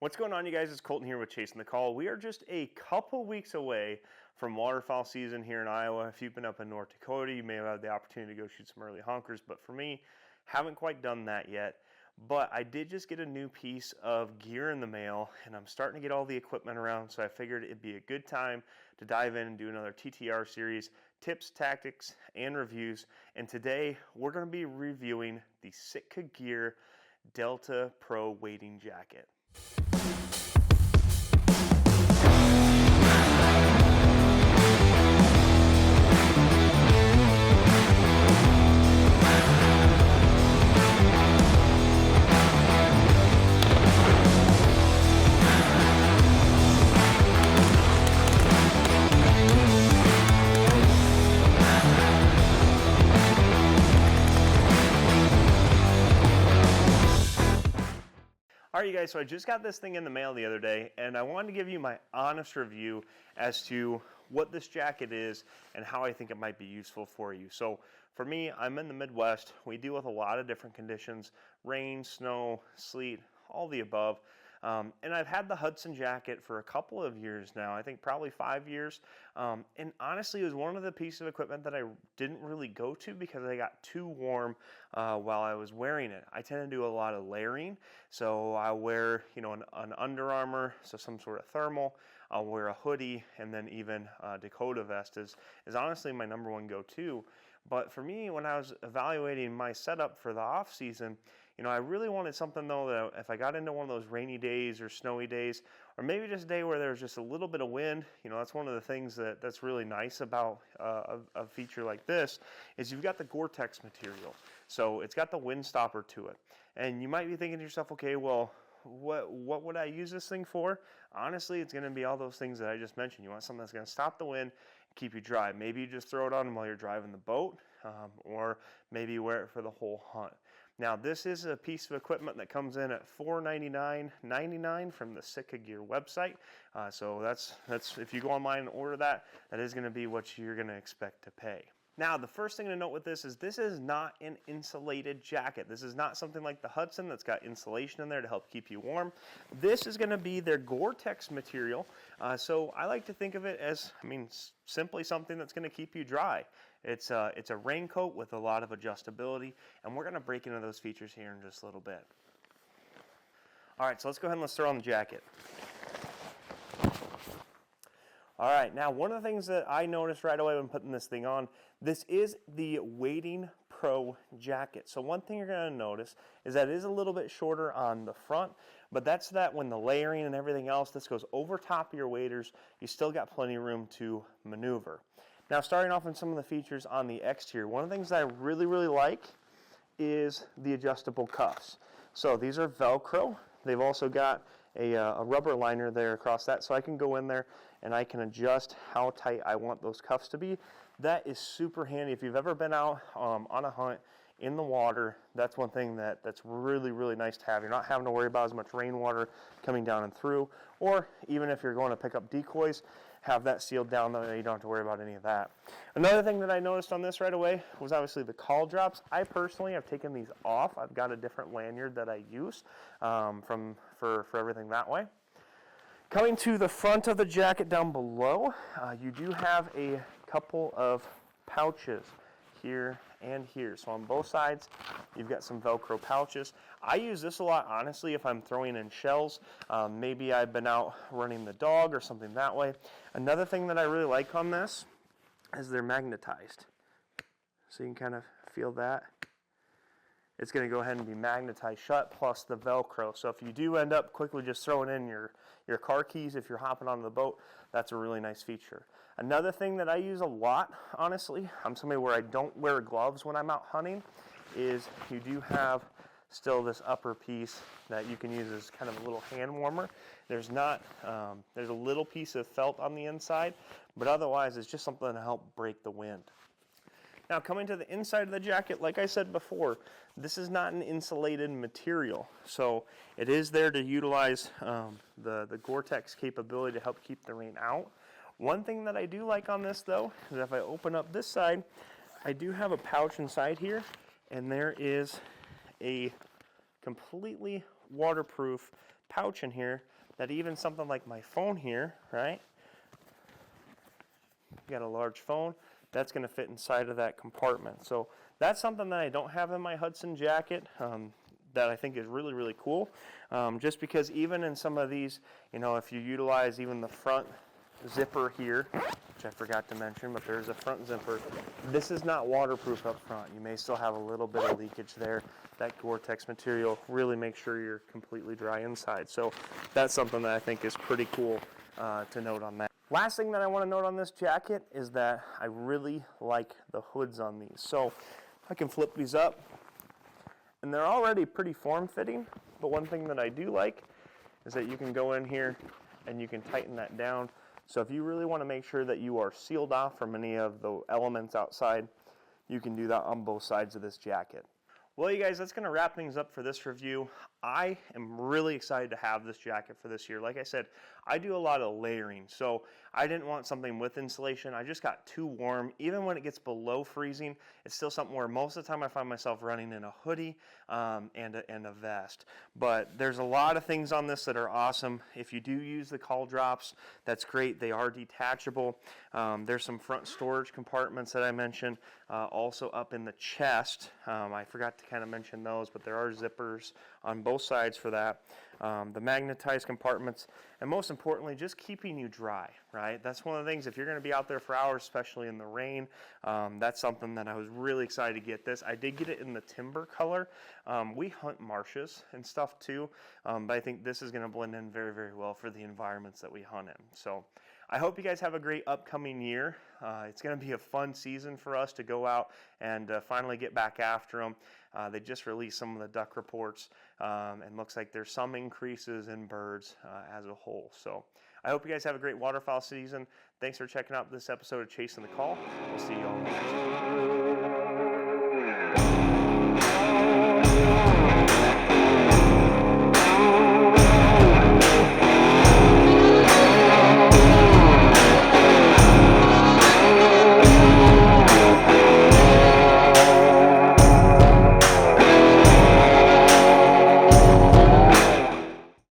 What's going on, you guys? It's Colton here with Chasing the Call. We are just a couple weeks away from waterfowl season here in Iowa. If you've been up in North Dakota, you may have had the opportunity to go shoot some early honkers, but for me, haven't quite done that yet. But I did just get a new piece of gear in the mail, and I'm starting to get all the equipment around, so I figured it'd be a good time to dive in and do another TTR series, tips, tactics, and reviews. And today, we're going to be reviewing the Sitka Gear Delta Pro wading jacket. Alright, you guys, so I just got this thing in the mail the other day, and I wanted to give you my honest review as to what this jacket is and how I think it might be useful for you. So for me, I'm in the Midwest. We deal with a lot of different conditions: rain, snow, sleet, all the above. And I've had the Hudson jacket for a couple of years now, I think probably 5 years. And honestly, it was one of the pieces of equipment that I didn't really go to because I got too warm while I was wearing it. I tend to do a lot of layering, so I wear, an Under Armour, so some sort of thermal. I'll wear a hoodie, and then even Dakota vest is honestly my number one go-to. But for me, when I was evaluating my setup for the off season, I really wanted something though that if I got into one of those rainy days or snowy days, or maybe just a day where there's just a little bit of wind, that's one of the things that's really nice about a feature like this, is you've got the Gore-Tex material. So it's got the wind stopper to it. And you might be thinking to yourself, okay, well, what would I use this thing for? Honestly, it's going to be all those things that I just mentioned. You want something that's going to stop the wind, keep you dry. Maybe you just throw it on while you're driving the boat, or maybe you wear it for the whole hunt. Now, this is a piece of equipment that comes in at $499.99 from the Sitka Gear website. So that's if you go online and order that is going to be what you're going to expect to pay. Now, the first thing to note with this is not an insulated jacket. This is not something like the Hudson that's got insulation in there to help keep you warm. This is going to be their Gore-Tex material. So I like to think of it as, simply something that's going to keep you dry. It's a raincoat with a lot of adjustability, and we're going to break into those features here in just a little bit. All right, so let's go ahead and let's throw on the jacket. All right, now one of the things that I noticed right away when putting this thing on, this is the Wading Pro jacket. So one thing you're going to notice is that it is a little bit shorter on the front, but that's that when the layering and everything else, this goes over top of your waders, you still got plenty of room to maneuver. Now, starting off in some of the features on the exterior, one of the things that I really, really like is the adjustable cuffs. So these are Velcro. They've also got a rubber liner there across that, so I can go in there and I can adjust how tight I want those cuffs to be. That is super handy. If you've ever been out on a hunt in the water, that's one thing that's really, really nice to have. You're not having to worry about as much rainwater coming down and through, or even if you're going to pick up decoys, have that sealed down though, you don't have to worry about any of that. Another thing that I noticed on this right away was obviously the call drops. I personally have taken these off. I've got a different lanyard that I use for everything that way. Coming to the front of the jacket down below, you do have a couple of pouches here and here. So on both sides, you've got some Velcro pouches. I use this a lot, honestly, if I'm throwing in shells. Maybe I've been out running the dog or something that way. Another thing that I really like on this is they're magnetized. So you can kind of feel that. It's going to go ahead and be magnetized shut, plus the Velcro. So if you do end up quickly just throwing in your car keys if you're hopping onto the boat, that's a really nice feature. Another thing that I use a lot, honestly, I'm somebody where I don't wear gloves when I'm out hunting, is you do have still this upper piece that you can use as kind of a little hand warmer. There's a little piece of felt on the inside, but otherwise it's just something to help break the wind. Now, coming to the inside of the jacket, like I said before, this is not an insulated material. So it is there to utilize the Gore-Tex capability to help keep the rain out. One thing that I do like on this, though, is if I open up this side, I do have a pouch inside here, and there is a completely waterproof pouch in here that even something like my phone here, right? Got a large phone, that's going to fit inside of that compartment. So that's something that I don't have in my Hudson jacket that I think is really, really cool. Just because even in some of these, you know, if you utilize even the front zipper here, which I forgot to mention, but there's a front zipper. This is not waterproof up front. You may still have a little bit of leakage there. That Gore-Tex material really makes sure you're completely dry inside. So that's something that I think is pretty cool to note on that. Last thing that I want to note on this jacket is that I really like the hoods on these. So I can flip these up, and they're already pretty form-fitting, but one thing that I do like is that you can go in here and you can tighten that down. So if you really want to make sure that you are sealed off from any of the elements outside, you can do that on both sides of this jacket. Well, you guys, that's going to wrap things up for this review. I am really excited to have this jacket for this year. Like I said, I do a lot of layering, so I didn't want something with insulation. I just got too warm. Even when it gets below freezing, it's still something where most of the time I find myself running in a hoodie and a vest. But there's a lot of things on this that are awesome. If you do use the call drops, that's great. They are detachable. There's some front storage compartments that I mentioned, also up in the chest. I forgot to kind of mention those, but there are zippers on both sides for that. The magnetized compartments, and most importantly, just keeping you dry, right? That's one of the things, if you're going to be out there for hours, especially in the rain, that's something that I was really excited to get this. I did get it in the timber color. We hunt marshes and stuff too, but I think this is going to blend in very, very well for the environments that we hunt in. So I hope you guys have a great upcoming year. It's going to be a fun season for us to go out and finally get back after them. They just released some of the duck reports, and looks like there's some increases in birds as a whole. So I hope you guys have a great waterfowl season. Thanks for checking out this episode of Chasing the Call. We'll see you all next time.